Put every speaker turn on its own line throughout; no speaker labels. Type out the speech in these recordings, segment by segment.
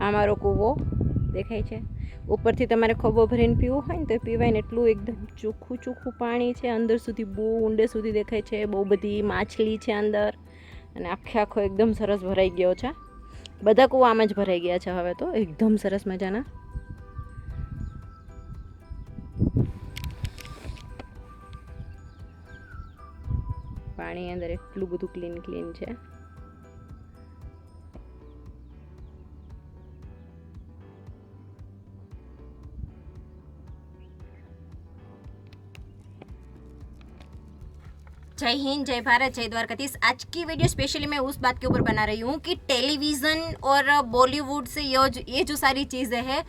આ મારો કૂવો દેખાય છે. ઉપરથી તમારે ખભો ભરીને પીવું હોય ને તો પીવાય ને એટલું એકદમ ચોખ્ખું ચોખ્ખું પાણી છે. અંદર સુધી બહુ ઊંડે સુધી દેખાય છે. બહુ બધી માછલી છે અંદર અને આખો એકદમ સરસ ભરાઈ ગયો છે. બધા કૂવા આમ જ ભરાઈ ગયા છે હવે તો એકદમ સરસ મજાના. પાણી અંદર એટલું બધું ક્લીન છે. जय हिंद, जय भारत, जय द्वारकाधीश। आज की वीडियो स्पेशली मैं उस बात के ऊपर बना रही हूँ कि टेलीविज़न और बॉलीवुड से ये जो सारी चीज़ें हैं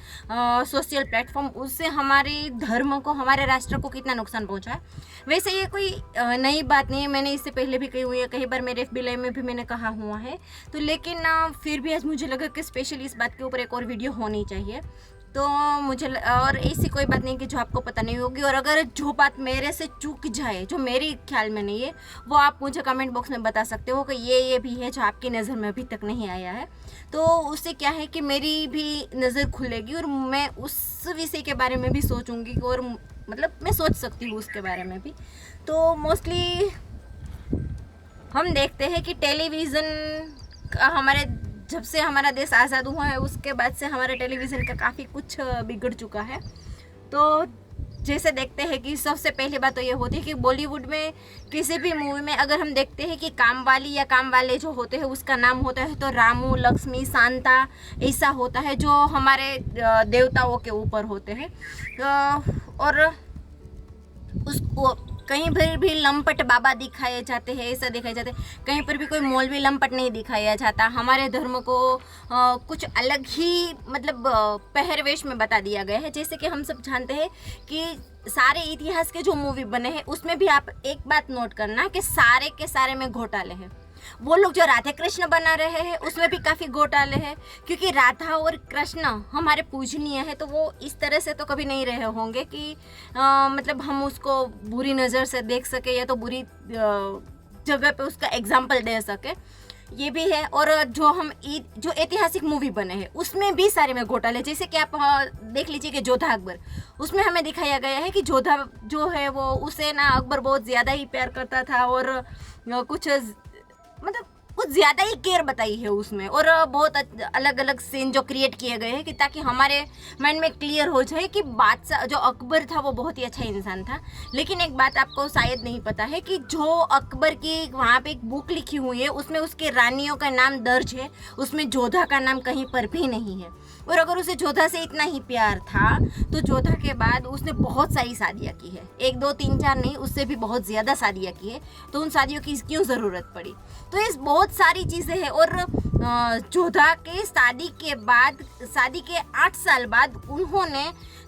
सोशल प्लेटफॉर्म, उससे हमारे धर्म को, हमारे राष्ट्र को कितना नुकसान पहुँचा है। वैसे ये कोई नई बात नहीं है, मैंने इससे पहले भी कही हुई है, कई बार मेरे FB लाइव में भी मैंने कहा हुआ है। तो लेकिन फिर भी आज मुझे लगा कि स्पेशली इस बात के ऊपर एक और वीडियो होनी चाहिए। तो मुझे और ऐसी कोई बात नहीं कि जो आपको पता नहीं होगी, और अगर जो बात मेरे से चूक जाए जो मेरी ख्याल में नहीं है, वो आप मुझे कमेंट बॉक्स में बता सकते हो कि ये भी है जो आपकी नज़र में अभी तक नहीं आया है। तो उससे क्या है कि मेरी भी नज़र खुलेगी और मैं उस विषय के बारे में भी सोचूंगी, और मतलब मैं सोच सकती हूँ उसके बारे में भी। तो मोस्टली हम देखते हैं कि टेलीविज़न का हमारे जब से हमारा देश आज़ाद हुआ है उसके बाद से हमारे टेलीविज़न का काफ़ी कुछ बिगड़ चुका है। तो जैसे देखते हैं कि सबसे पहली बात तो ये होती है कि बॉलीवुड में किसी भी मूवी में अगर हम देखते हैं कि काम वाली या काम वाले जो होते हैं उसका नाम होता है तो रामू, लक्ष्मी, शांता ऐसा होता है जो हमारे देवताओं के ऊपर होते हैं। और उसको कहीं पर भी लंपट बाबा दिखाए जाते हैं, ऐसा दिखाए जाते हैं। कहीं पर भी कोई मौलवी लंपट नहीं दिखाया जाता। हमारे धर्म को कुछ अलग ही मतलब पहरवेश में बता दिया गया है। जैसे कि हम सब जानते हैं कि सारे इतिहास के जो मूवी बने हैं उसमें भी आप एक बात नोट करना कि सारे के सारे में घोटाले हैं। वो लोग जो राधे कृष्ण बना रहे हैं उसमें भी काफ़ी घोटाले हैं, क्योंकि राधा और कृष्ण हमारे पूजनीय है। तो वो इस तरह से तो कभी नहीं रहे होंगे कि मतलब हम उसको बुरी नज़र से देख सके या तो बुरी जगह पे उसका एग्जाम्पल दे सके, ये भी है। और जो हम जो ऐतिहासिक मूवी बने हैं उसमें भी सारे में घोटाले, जैसे कि आप देख लीजिए कि जोधा अकबर, उसमें हमें दिखाया गया है कि जोधा जो है वो उसे ना अकबर बहुत ज़्यादा ही प्यार करता था, और कुछ मतलब कुछ ज़्यादा ही केयर बताई है उसमें, और बहुत अलग अलग सीन जो क्रिएट किए गए हैं कि ताकि हमारे माइंड में क्लियर हो जाए कि बादशाह जो अकबर था वो बहुत ही अच्छा इंसान था। लेकिन एक बात आपको शायद नहीं पता है कि जो अकबर की वहाँ पे एक बुक लिखी हुई है उसमें उसके रानियों का नाम दर्ज है, उसमें जोधा का नाम कहीं पर भी नहीं है। और अगर उसे जोधा से इतना ही प्यार था तो जोधा के बाद उसने बहुत सारी शादियाँ की है, 1 2 3 4 नहीं, उससे भी बहुत ज़्यादा शादियाँ की है। तो उन शादियों की क्यों ज़रूरत पड़ी? तो इस बहुत सारी चीज़ें हैं। और जोधा के शादी के बाद, शादी के 8 साल बाद उन्होंने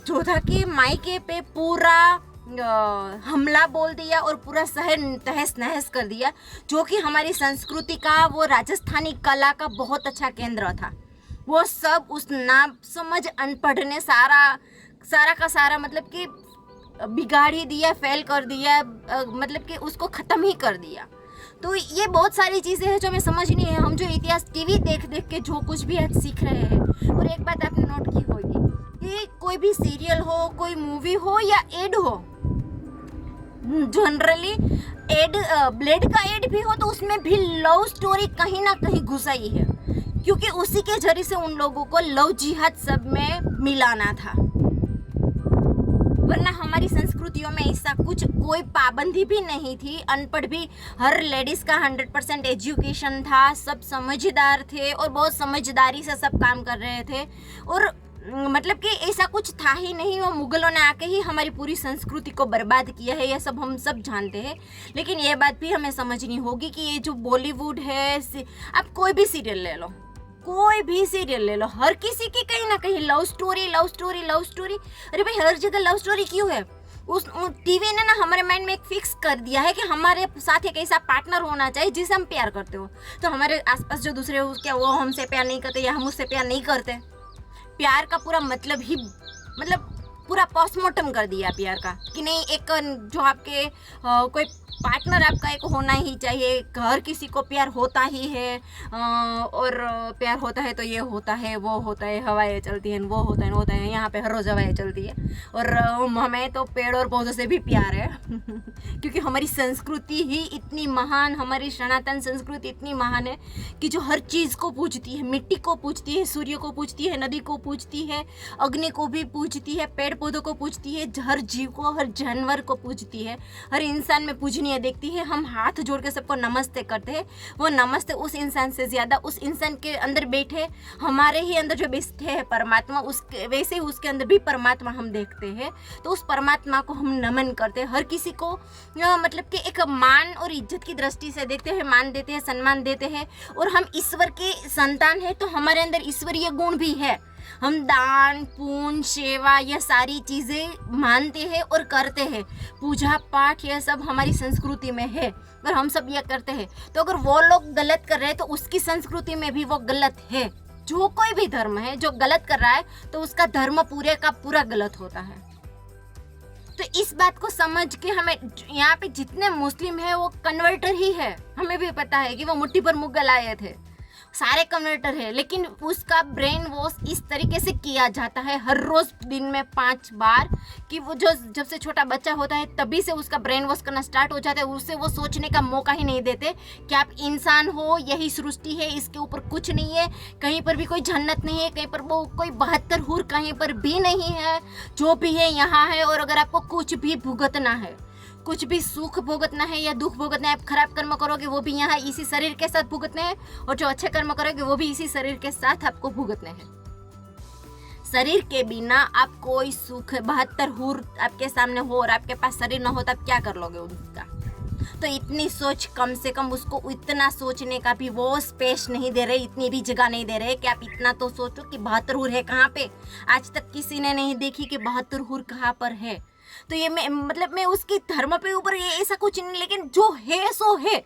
जोधा के मायके पे पूरा हमला बोल दिया और पूरा शहर तहस नहस कर दिया, जो कि हमारी संस्कृति का, वो राजस्थानी कला का बहुत अच्छा केंद्र था। वो सब उस ना समझ अनपढ़ ने सारा का सारा मतलब कि बिगाड़ ही दिया, फेल कर दिया, मतलब कि उसको ख़त्म ही कर दिया। तो ये बहुत सारी चीज़ें हैं जो हमें समझ नहीं है। हम जो इतिहास टीवी देख देख के जो कुछ भी आज सीख रहे हैं। और एक बात आपने नोट की होगी कि कोई भी सीरियल हो, कोई मूवी हो या एड हो, जनरली एड ब्लेड का एड भी हो तो उसमें भी लव स्टोरी कहीं ना कहीं घुसाई है, क्योंकि उसी के जरिए से उन लोगों को लव जिहाद सब में मिलाना था। वरना हमारी संस्कृतियों में ऐसा कुछ कोई पाबंदी भी नहीं थी। अनपढ़ भी, हर लेडीज़ का 100% एजुकेशन था, सब समझदार थे और बहुत समझदारी से सब काम कर रहे थे। और मतलब कि ऐसा कुछ था ही नहीं। वो मुगलों ने आके ही हमारी पूरी संस्कृति को बर्बाद किया है, ये सब हम सब जानते हैं। लेकिन ये बात भी हमें समझनी होगी कि ये जो बॉलीवुड है, आप कोई भी सीरियल ले लो, कोई भी सीरियल ले लो, हर किसी की कहीं ना कहीं love story love story love story. अरे भाई, हर जगह लव स्टोरी क्यों है? उस टीवी ने ना हमारे माइंड में एक फिक्स कर दिया है कि हमारे साथ एक ऐसा पार्टनर होना चाहिए जिसे हम प्यार करते हो। तो हमारे आसपास जो दूसरे हो, क्या वो हमसे प्यार नहीं करते या हम उससे प्यार नहीं करते? प्यार का पूरा मतलब ही पूरा पोस्टमार्टम कर दिया प्यार का, कि नहीं। एक जो आपके कोई पार्टनर आपका एक होना ही चाहिए। हर किसी को प्यार होता ही है, और प्यार होता है तो ये होता है, वो होता है, हवाएं चलती हैं, वो होता है, वो होता है। यहाँ पे हर रोज़ हवाएं चलती है। और हमें तो पेड़ और पौधों से भी प्यार है क्योंकि हमारी संस्कृति ही इतनी महान, हमारी सनातन संस्कृति इतनी महान है कि जो हर चीज़ को पूजती है, मिट्टी को पूजती है, सूर्य को पूजती है, नदी को पूजती है, अग्नि को भी पूजती है, पेड़ पौधों को पूजती है, हर जीव को, हर जानवर को पूजती है, हर इंसान में पूजनीय देखती है। हम हाथ जोड़ के सबको नमस्ते करते हैं। वो नमस्ते उस इंसान से ज़्यादा उस इंसान के अंदर बैठे, हमारे ही अंदर जो बैठे है परमात्मा, उसके वैसे ही उसके अंदर भी परमात्मा हम देखते हैं। तो उस परमात्मा को हम नमन करते हैं। हर किसी को मतलब कि एक मान और इज्जत की दृष्टि से देखते हैं, मान देते हैं, सम्मान देते हैं। और हम ईश्वर के संतान हैं तो हमारे अंदर ईश्वरीय गुण भी है। हम दान पुण्य सेवा यह सारी चीज़ें मानते हैं और करते हैं। पूजा पाठ यह सब हमारी संस्कृति में है और हम सब यह करते हैं। तो अगर वो लोग गलत कर रहे हैं तो उसकी संस्कृति में भी वो गलत है। जो कोई भी धर्म है जो गलत कर रहा है तो उसका धर्म पूरे का पूरा गलत होता है। तो इस बात को समझ के हमें, यहाँ पे जितने मुस्लिम है वो कन्वर्टर ही है। हमें भी पता है कि वो मुट्ठी पर मुगल आए थे, सारे कन्वर्टर है, लेकिन उसका ब्रेन वॉश इस तरीके से किया जाता है हर रोज़ दिन में 5 बार कि वो जो जब से छोटा बच्चा होता है तभी से उसका ब्रेन वॉश करना स्टार्ट हो जाता है। उससे वो सोचने का मौका ही नहीं देते कि आप इंसान हो, यही सृष्टि है, इसके ऊपर कुछ नहीं है, कहीं पर भी कोई जन्नत नहीं है, कहीं पर वो कोई 72 हूर कहीं पर भी नहीं है। जो भी है यहाँ है। और अगर आपको कुछ भी भुगतना है, कुछ भी सुख भुगतना है या दुख भुगतना है, आप खराब कर्म करोगे वो भी यहाँ इसी शरीर के साथ भुगतने हैं, और जो अच्छे कर्म करोगे वो भी इसी शरीर के साथ आपको भुगतने हैं। शरीर के बिना आप कोई सुख 72 हूर आपके सामने हो और आपके पास शरीर ना हो तो आप क्या कर लोगे उनका? तो इतनी सोच, कम से कम उसको इतना सोचने का भी वो स्पेस नहीं दे रहे, इतनी भी जगह नहीं दे रहे कि आप इतना तो सोचो कि 72 हूर है कहाँ पे। आज तक किसी ने नहीं देखी कि 72 हूर कहाँ पर है। तो ये मैं उसकी धर्म पे ऊपर ये ऐसा कुछ नहीं, लेकिन जो है सो है,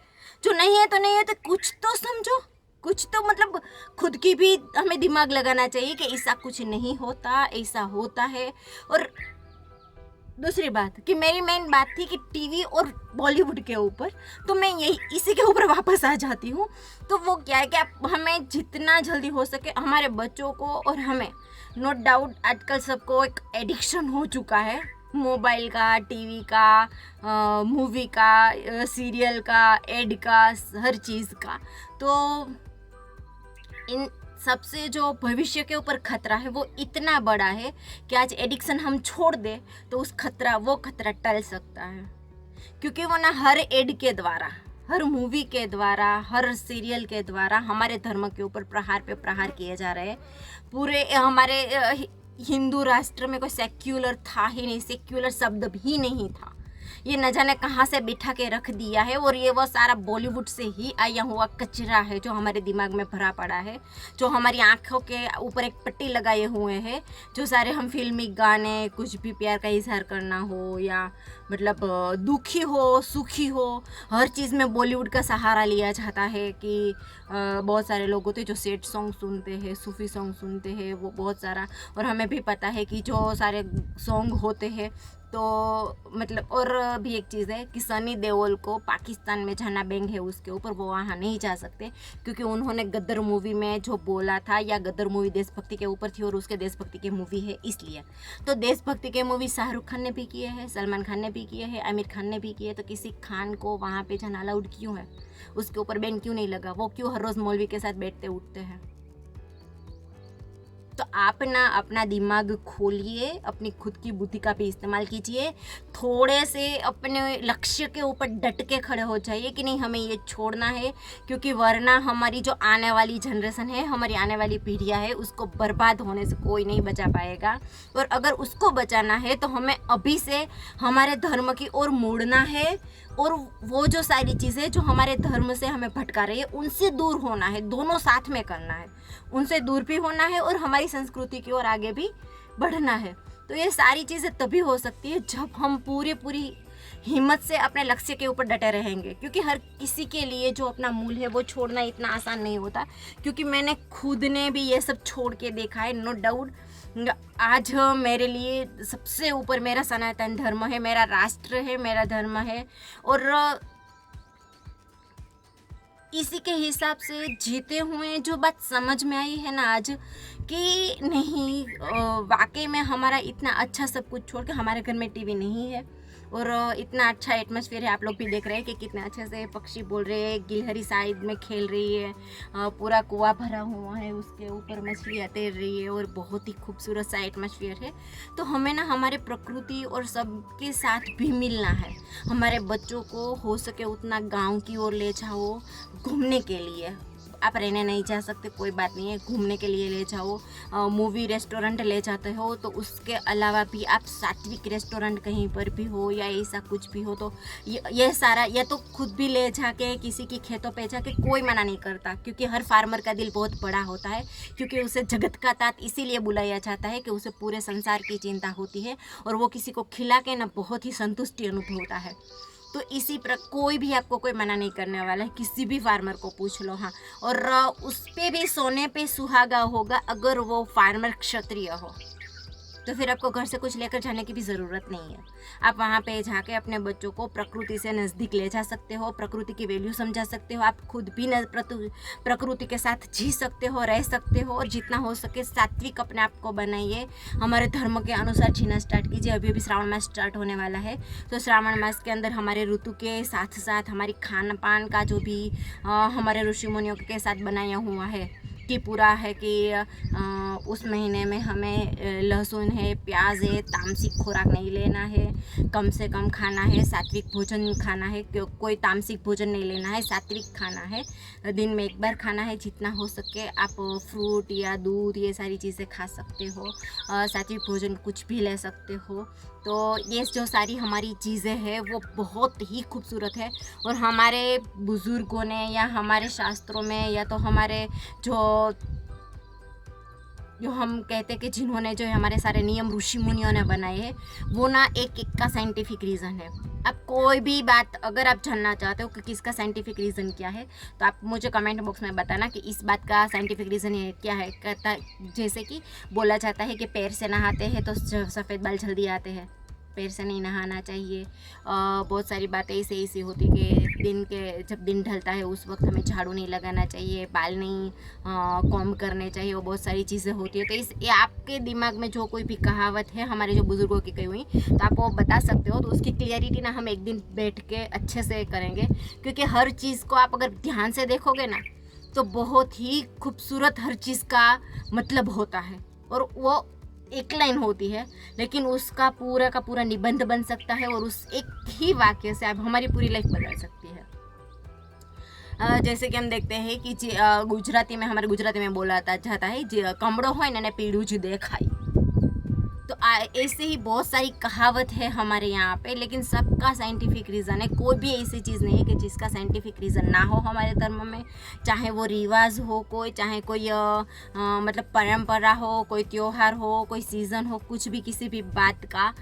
जो नहीं है तो नहीं है। तो कुछ तो समझो, कुछ तो मतलब खुद की भी हमें दिमाग लगाना चाहिए कि ऐसा कुछ नहीं होता, ऐसा होता है। और दूसरी बात कि मेरी मेन बात थी कि टीवी और बॉलीवुड के ऊपर, तो मैं यही इसी के ऊपर वापस आ जाती हूँ। तो वो क्या है कि आप हमें जितना जल्दी हो सके हमारे बच्चों को और हमें, नो डाउट आजकल सबको एक एडिक्शन हो चुका है मोबाइल का, टीवी का, मूवी का, सीरियल का, एड का, हर चीज़ का। तो इन सबसे जो भविष्य के ऊपर खतरा है वो इतना बड़ा है कि आज एडिक्शन हम छोड़ दे तो वो खतरा टल सकता है। क्योंकि वो ना हर एड के द्वारा, हर मूवी के द्वारा, हर सीरियल के द्वारा हमारे धर्म के ऊपर प्रहार पे प्रहार किए जा रहे हैं। पूरे हमारे हिंदू राष्ट्र में कोई सेक्युलर था ही नहीं, सेक्युलर शब्द भी नहीं था। ये न जाने कहाँ से बिठा के रख दिया है। और ये वो सारा बॉलीवुड से ही आया हुआ कचरा है जो हमारे दिमाग में भरा पड़ा है, जो हमारी आँखों के ऊपर एक पट्टी लगाए हुए हैं। जो सारे हम फिल्मी गाने, कुछ भी प्यार का इजहार करना हो या मतलब दुखी हो सुखी हो, हर चीज़ में बॉलीवुड का सहारा लिया जाता है। कि बहुत सारे लोग होते हैं जो सैड सॉन्ग सुनते हैं, सूफी सॉन्ग सुनते हैं, वो बहुत सारा। और हमें भी पता है कि जो सारे सॉन्ग होते हैं तो मतलब, और भी एक चीज़ है कि सनी देओल को पाकिस्तान में जाना बैंग है उसके ऊपर, वो वहाँ नहीं जा सकते क्योंकि उन्होंने गदर मूवी में जो बोला था, या गदर मूवी देशभक्ति के ऊपर थी और उसके देशभक्ति की मूवी है इसलिए। तो देशभक्ति के मूवी शाहरुख खान ने भी किए हैं, सलमान खान ने भी किए हैं, आमिर खान ने भी किए। तो किसी खान को वहाँ पे जाना अलाउड क्यों है? उसके ऊपर बैन क्यों नहीं लगा? वो क्यों हर रोज़ मौलवी के साथ बैठते उठते हैं? तो आप ना अपना दिमाग खोलिए, अपनी खुद की बुद्धि का भी इस्तेमाल कीजिए, थोड़े से अपने लक्ष्य के ऊपर डट के खड़े हो जाइए कि नहीं हमें ये छोड़ना है। क्योंकि वरना हमारी जो आने वाली जनरेशन है, हमारी आने वाली पीढ़ियाँ है, उसको बर्बाद होने से कोई नहीं बचा पाएगा। और अगर उसको बचाना है तो हमें अभी से हमारे धर्म की ओर मुड़ना है। और वो जो सारी चीज़ें जो हमारे धर्म से हमें भटका रही है उनसे दूर होना है, दोनों साथ में करना है। उनसे दूर भी होना है और हमारी संस्कृति की ओर आगे भी बढ़ना है। तो ये सारी चीज़ें तभी हो सकती है जब हम पूरी हिम्मत से अपने लक्ष्य के ऊपर डटे रहेंगे। क्योंकि हर किसी के लिए जो अपना मूल है वो छोड़ना इतना आसान नहीं होता। क्योंकि मैंने खुद ने भी ये सब छोड़ के देखा है, नो डाउट। आज मेरे लिए सबसे ऊपर मेरा सनातन धर्म है, मेरा राष्ट्र है, मेरा धर्म है। और इसी के हिसाब से जीते हुए जो बात समझ में आई है ना आज, कि नहीं वाकई में हमारा इतना अच्छा सब कुछ छोड़ के हमारे घर में टीवी नहीं है और इतना अच्छा एटमॉस्फेयर है। आप लोग भी देख रहे हैं कि कितने अच्छे से पक्षी बोल रहे हैं, गिलहरी साइड में खेल रही है, पूरा कुआं भरा हुआ है, उसके ऊपर मछलियाँ तैर रही है और बहुत ही खूबसूरत सा एटमॉस्फेयर है। तो हमें ना हमारे प्रकृति और सबके साथ भी मिलना है। हमारे बच्चों को हो सके उतना गांव की ओर ले जाओ घूमने के लिए। आप रहने नहीं जा सकते, कोई बात नहीं है, घूमने के लिए ले जाओ, मूवी रेस्टोरेंट ले जाते हो तो उसके अलावा भी आप सात्विक रेस्टोरेंट कहीं पर भी हो या ऐसा कुछ भी हो तो ये सारा, या तो खुद भी ले जाके किसी की खेतों पे जाके, कोई मना नहीं करता, क्योंकि हर फार्मर का दिल बहुत बड़ा होता है, क्योंकि उसे जगत का तात इसीलिए बुलाया जाता है कि उसे पूरे संसार की चिंता होती है और वो किसी को खिला के ना बहुत ही संतुष्टि अनुभव होता है। तो इसी पर कोई भी आपको कोई मना नहीं करने वाला है, किसी भी फार्मर को पूछ लो। हाँ, और उस पे भी सोने पे सुहागा होगा अगर वो फार्मर क्षत्रिय हो, तो फिर आपको घर से कुछ लेकर जाने की भी ज़रूरत नहीं है। आप वहाँ पे जाके अपने बच्चों को प्रकृति से नज़दीक ले जा सकते हो, प्रकृति की वैल्यू समझा सकते हो, आप खुद भी प्रकृति के साथ जी सकते हो, रह सकते हो, और जितना हो सके सात्विक अपने आप को बनाइए। हमारे धर्म के अनुसार जीना स्टार्ट कीजिए। अभी अभी श्रावण मास स्टार्ट होने वाला है, तो श्रावण मास के अंदर हमारे ऋतु के साथ साथ हमारी खान पान का जो भी हमारे ऋषि मुनियों के साथ बनाया हुआ है कि पूरा है कि उस महीने में हमें लहसुन है, प्याज है, तामसिक खुराक नहीं लेना है, कम से कम खाना है, सात्विक भोजन खाना है, कोई तामसिक भोजन नहीं लेना है, सात्विक खाना है, दिन में एक बार खाना है। जितना हो सके आप फ्रूट या दूध ये सारी चीज़ें खा सकते हो, सात्विक भोजन कुछ भी ले सकते हो। तो ये जो सारी हमारी चीज़ें हैं वो बहुत ही खूबसूरत है, और हमारे बुज़ुर्गों ने या हमारे शास्त्रों में या तो हमारे जो हम कहते हैं कि जिन्होंने जो हमारे सारे नियम ऋषि मुनियों ने बनाए हैं, वो ना एक एक का साइंटिफिक रीज़न है। अब कोई भी बात अगर आप जानना चाहते हो कि किसका साइंटिफिक रीज़न क्या है, तो आप मुझे कमेंट बॉक्स में बताना कि इस बात का साइंटिफिक रीज़न ये क्या है। कहता जैसे कि बोला जाता है कि पैर से नहाते हैं तो सफ़ेद बाल जल्दी आते हैं, पैर से नहीं नहाना चाहिए। बहुत सारी बातें ऐसी होती कि जब दिन ढलता है उस वक्त हमें झाड़ू नहीं लगाना चाहिए, बाल नहीं कॉम्ब करने चाहिए, वो बहुत सारी चीज़ें होती है। तो ये आपके दिमाग में जो कोई भी कहावत है हमारे जो बुज़ुर्गों की कही हुई, तो आप वो बता सकते हो। तो उसकी क्लियरिटी ना हम एक दिन बैठ के अच्छे से करेंगे, क्योंकि हर चीज़ को आप अगर ध्यान से देखोगे ना तो बहुत ही खूबसूरत हर चीज़ का मतलब होता है, और वो एक लाइन होती है लेकिन उसका पूरा का पूरा निबंध बन सकता है, और उस एक ही वाक्य से आप हमारी पूरी लाइफ बदल सकती है। जैसे कि हम देखते हैं कि हमारे गुजराती में बोला जाता है कमड़ो होय ने पीड़ू ज देखाय। तो ऐसे ही बहुत सारी कहावत है हमारे यहाँ पे, लेकिन सबका साइंटिफिक रीज़न है। कोई भी ऐसी चीज़ नहीं है कि जिसका साइंटिफिक रीज़न ना हो हमारे धर्म में, चाहे वो रिवाज हो कोई, चाहे कोई मतलब परंपरा हो, कोई त्यौहार हो, कोई सीज़न हो, कुछ भी किसी भी बात का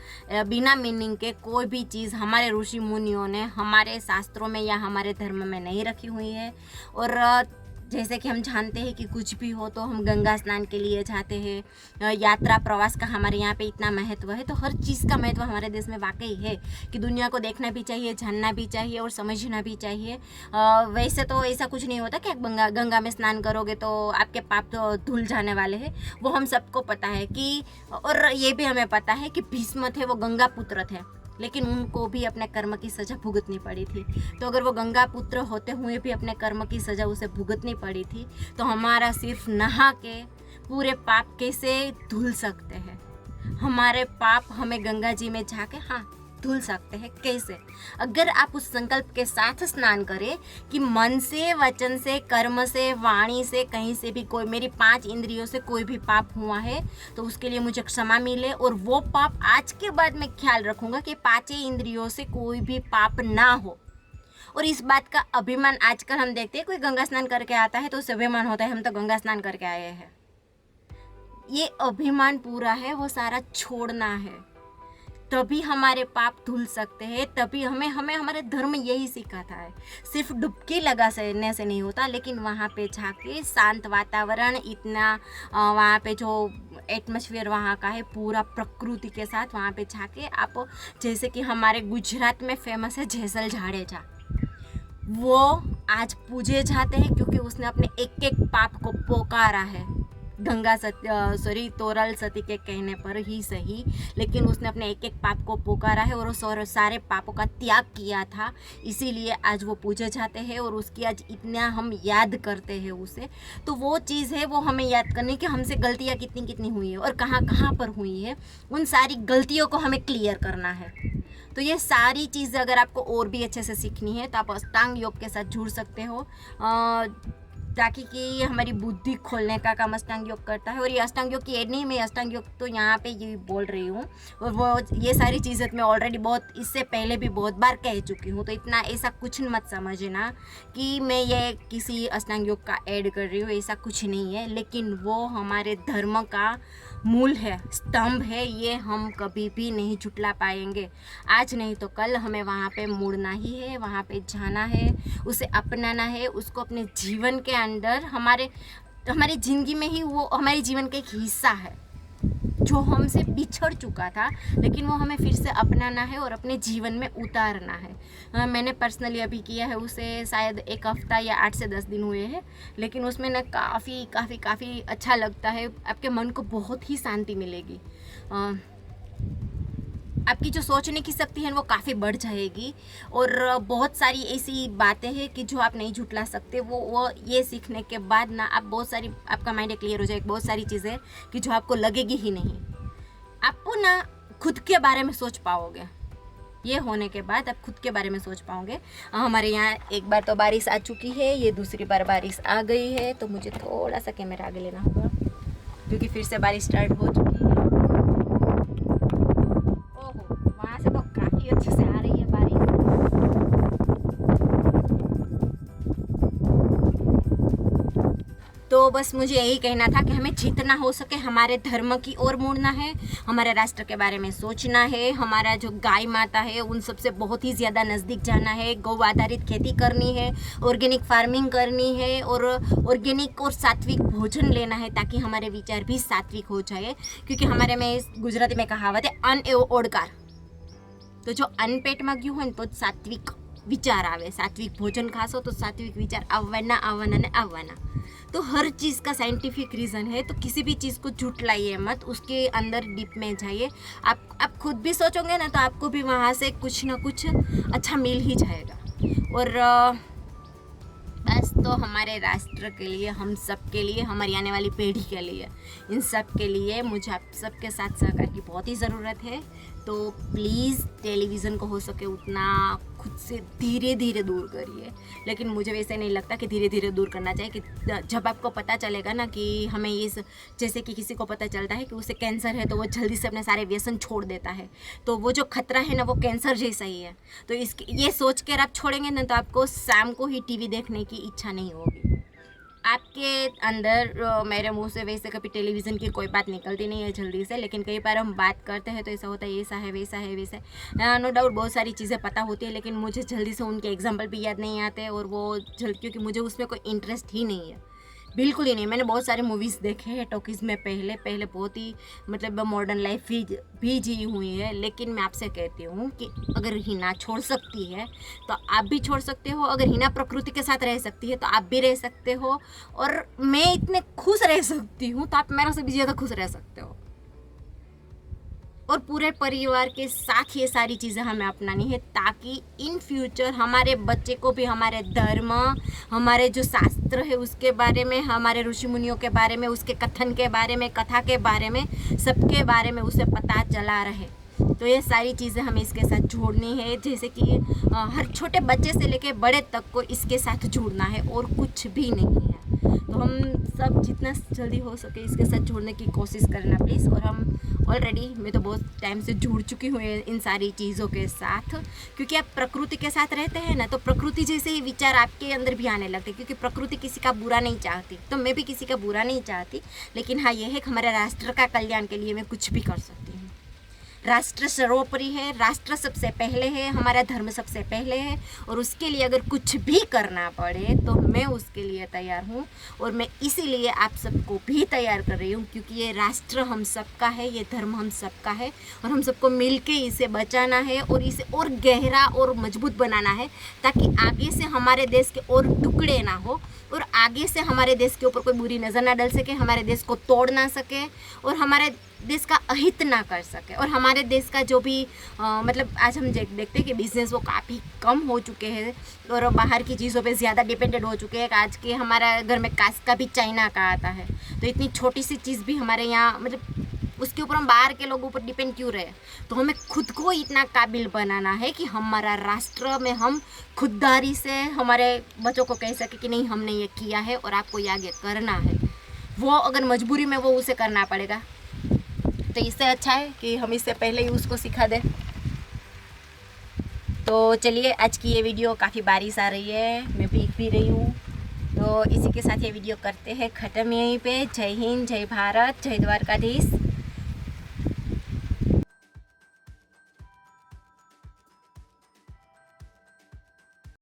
बिना मीनिंग के कोई भी चीज़ हमारे ऋषि मुनियों ने हमारे शास्त्रों में या हमारे धर्म में नहीं रखी हुई है। और जैसे कि हम जानते हैं कि कुछ भी हो तो हम गंगा स्नान के लिए जाते हैं, यात्रा प्रवास का हमारे यहाँ पे इतना महत्व है। तो हर चीज़ का महत्व हमारे देश में वाकई है कि दुनिया को देखना भी चाहिए, जानना भी चाहिए और समझना भी चाहिए। वैसे तो ऐसा कुछ नहीं होता कि आप गंगा में स्नान करोगे तो आपके पाप तो धुल जाने वाले हैं, वो हम सबको पता है कि, और ये भी हमें पता है कि भीष्म थे वो गंगा पुत्र थे, लेकिन उनको भी अपने कर्म की सज़ा भुगतनी पड़ी थी। तो अगर वो गंगा पुत्र होते हुए भी अपने कर्म की सज़ा उसे भुगतनी पड़ी थी, तो हमारा सिर्फ नहा के पूरे पाप कैसे धुल सकते हैं? हमारे पाप हमें गंगा जी में जाके धुल सकते हैं। कैसे? अगर आप उस संकल्प के साथ स्नान करें कि मन से, वचन से, कर्म से, वाणी से, कहीं से भी कोई मेरी 5 इंद्रियों से कोई भी पाप हुआ है तो उसके लिए मुझे क्षमा मिले, और वो पाप आज के बाद मैं ख्याल रखूंगा कि 5 इंद्रियों से कोई भी पाप ना हो। और इस बात का अभिमान आजकल हम देखते हैं, कोई गंगा स्नान करके आता है तो उसे अभिमान होता है हम तो गंगा स्नान करके आए हैं। ये अभिमान पूरा है वो सारा छोड़ना है। तभी हमारे पाप धुल सकते हैं, तभी हमें हमें हमारे धर्म यही सिखाता है। सिर्फ डुबकी लगाने से नहीं होता, लेकिन वहाँ पे जाके शांत वातावरण, इतना वहाँ पे जो एटमॉस्फेयर वहाँ का है पूरा प्रकृति के साथ, वहाँ पे जाके आप, जैसे कि हमारे गुजरात में फेमस है जेसल जाडेजा, वो आज पूजे जाते हैं क्योंकि उसने अपने एक एक पाप को पोकारा है। गंगा सती तोरल सती के कहने पर ही सही, लेकिन उसने अपने एक एक पाप को पुकारा है और उस सारे पापों का त्याग किया था, इसीलिए आज वो पूजे जाते हैं और उसकी आज इतना हम याद करते हैं उसे। तो वो चीज़ है, वो हमें याद करने की हमसे गलतियाँ कितनी कितनी हुई है और कहाँ कहाँ पर हुई है, उन सारी गलतियों को हमें क्लियर करना है। तो ये सारी चीज़ें अगर आपको और भी अच्छे से सीखनी है तो आप अष्टांग योग के साथ जुड़ सकते हो, ताकि कि हमारी बुद्धि खोलने का काम अष्टांग योग करता है। और ये अष्टांग योग की एड नहीं, मैं अष्टांग योग तो यहाँ पे ये बोल रही हूँ, और वो ये सारी चीज़ें मैं ऑलरेडी बहुत इससे पहले भी बहुत बार कह चुकी हूँ, तो इतना ऐसा कुछ मत समझना कि मैं ये किसी अष्टांग योग का ऐड कर रही हूँ, ऐसा कुछ नहीं है। लेकिन वो हमारे धर्म का मूल है, स्तंभ है, ये हम कभी भी नहीं झुटला पाएंगे। आज नहीं तो कल हमें वहाँ पे मुड़ना ही है, वहाँ पे जाना है, उसे अपनाना है, उसको अपने जीवन के अंदर, हमारी ज़िंदगी में ही वो हमारे जीवन का एक हिस्सा है जो हमसे बिछड़ चुका था, लेकिन वो हमें फिर से अपनाना है और अपने जीवन में उतारना है। मैंने पर्सनली अभी किया है उसे, शायद 1 हफ्ता या 8 से 10 दिन हुए हैं, लेकिन उसमें ना काफ़ी अच्छा लगता है। आपके मन को बहुत ही शांति मिलेगी, आपकी जो सोचने की शक्ति है वो काफ़ी बढ़ जाएगी, और बहुत सारी ऐसी बातें हैं कि जो आप नहीं झुटला सकते। वो ये सीखने के बाद ना आप बहुत सारी, आपका माइंड क्लियर हो जाएगा, बहुत सारी चीज़ें कि जो आपको लगेगी ही नहीं, आपको ना खुद के बारे में सोच पाओगे। ये होने के बाद आप खुद के बारे में सोच पाओगे। हमारे यहाँ एक बार तो बारिश आ चुकी है, ये दूसरी बार बारिश आ गई है, तो मुझे थोड़ा सा कैमरा आगे लेना होगा क्योंकि फिर से बारिश स्टार्ट हो चुकी है। से तो काफ़ी अच्छे से आ रही है बारिश। तो बस मुझे यही कहना था कि हमें जितना हो सके हमारे धर्म की ओर मुड़ना है, हमारे राष्ट्र के बारे में सोचना है, हमारा जो गाय माता है उन सबसे बहुत ही ज़्यादा नज़दीक जाना है, गौ आधारित खेती करनी है, ऑर्गेनिक फार्मिंग करनी है, और ऑर्गेनिक और सात्विक भोजन लेना है ताकि हमारे विचार भी सात्विक हो जाए। क्योंकि हमारे में गुजराती में कहावत है अन एवं ओडकार, तो जो अन्न पेटમાં ગયું હોય ને તો સાત્વિક विचार आवे, सात्विक भोजन खासो तो सात्विक विचार आववाना। तो हर चीज़ का साइंटिफिक रीज़न है, तो किसी भी चीज़ को झुटलाइए मत, उसके अंदर डीप में जाइए। आप खुद भी सोचोगे ना तो आपको भी वहाँ से कुछ ना कुछ अच्छा मिल ही जाएगा। और बस तो हमारे राष्ट्र के लिए, हम सब के लिए, हमारी आने वाली पीढ़ी के लिए, इन सब के लिए मुझे आप सबके साथ सहकार की बहुत ही ज़रूरत है। तो प्लीज़ टेलीविज़न को हो सके उतना खुद से धीरे धीरे दूर करिए। लेकिन मुझे वैसे नहीं लगता कि धीरे धीरे दूर करना चाहिए, कि जब आपको पता चलेगा ना कि हमें इस, जैसे कि किसी को पता चलता है कि उसे कैंसर है तो वो जल्दी से अपने सारे व्यसन छोड़ देता है, तो वो जो खतरा है ना वो कैंसर जैसा ही है। तो ये सोच कर आप छोड़ेंगे ना तो आपको शाम को ही टीवी देखने की इच्छा नहीं होगी। आपके अंदर मेरे मुंह से वैसे कभी टेलीविज़न की कोई बात निकलती नहीं है जल्दी से, लेकिन कई बार हम बात करते हैं तो ऐसा होता है ऐसा है वैसा है वैसा है। नो डाउट बहुत सारी चीज़ें पता होती है, लेकिन मुझे जल्दी से उनके एग्जाम्पल भी याद नहीं आते, और वो क्योंकि मुझे उसमें कोई इंटरेस्ट ही नहीं है, बिल्कुल ही नहीं। मैंने बहुत सारे मूवीज़ देखे हैं टॉकीज़ में, पहले बहुत ही मतलब मॉडर्न लाइफ भी जी हुई है। लेकिन मैं आपसे कहती हूँ कि अगर हिना छोड़ सकती है तो आप भी छोड़ सकते हो, अगर हिना प्रकृति के साथ रह सकती है तो आप भी रह सकते हो, और मैं इतने खुश रह सकती हूँ तो आप मेरे से भी ज़्यादा खुश रह सकते हो। और पूरे परिवार के साथ ये सारी चीज़ें हमें अपनानी है, ताकि इन फ्यूचर हमारे बच्चे को भी हमारे धर्म, हमारे जो शास्त्र है उसके बारे में, हमारे ऋषि मुनियों के बारे में, उसके कथन के बारे में, कथा के बारे में, सबके बारे में उसे पता चला रहे। तो ये सारी चीज़ें हमें इसके साथ जोड़नी है, जैसे कि हर छोटे बच्चे से लेके बड़े तक को इसके साथ जुड़ना है, और कुछ भी नहीं है। तो हम सब जितना जल्दी हो सके इसके साथ जुड़ने की कोशिश करना प्लीज़। और हम ऑलरेडी, मैं तो बहुत टाइम से जुड़ चुकी हूँ इन सारी चीज़ों के साथ, क्योंकि आप प्रकृति के साथ रहते हैं ना, तो प्रकृति जैसे ही विचार आपके अंदर भी आने लगते हैं, क्योंकि प्रकृति किसी का बुरा नहीं चाहती, तो मैं भी किसी का बुरा नहीं चाहती। लेकिन हाँ, यह है कि हमारे राष्ट्र का कल्याण के लिए मैं कुछ भी कर सकती हूँ। राष्ट्र सर्वोपरि है, राष्ट्र सबसे पहले है, हमारा धर्म सबसे पहले है और उसके लिए अगर कुछ भी करना पड़े तो मैं उसके लिए तैयार हूँ। और मैं इसीलिए आप सबको भी तैयार कर रही हूँ क्योंकि ये राष्ट्र हम सबका है, ये धर्म हम सबका है और हम सबको मिलके इसे बचाना है और इसे और गहरा और मजबूत बनाना है ताकि आगे से हमारे देश के और टुकड़े ना हो और आगे से हमारे देश के ऊपर कोई बुरी नज़र ना डाल सके, हमारे देश को तोड़ ना सके और हमारे देश का अहित ना कर सके। और हमारे देश का जो भी मतलब आज हम देखते हैं कि बिज़नेस वो काफ़ी कम हो चुके हैं और बाहर की चीज़ों पे ज़्यादा डिपेंडेंट हो चुके हैं। आज के हमारा घर में कास्ट का भी चाइना का आता है, तो इतनी छोटी सी चीज़ भी हमारे यहाँ मतलब उसके ऊपर हम बाहर के लोगों पर डिपेंड क्यों रहे। तो हमें खुद को इतना काबिल बनाना है कि हमारा राष्ट्र में हम खुददारी से हमारे बच्चों को कह सके कि नहीं हमने ये किया है और आपको ये आगे करना है। वो अगर मजबूरी में वो उसे करना पड़ेगा तो इससे अच्छा है कि हम इससे पहले ही उसको सिखा दें। तो चलिए, आज की ये वीडियो काफ़ी बारिश आ रही है, मैं भीग भी रही हूँ, तो इसी के साथ ये वीडियो करते हैं ख़त्म यहीं पे। जय हिंद, जय भारत, जय द्वारकाधीश।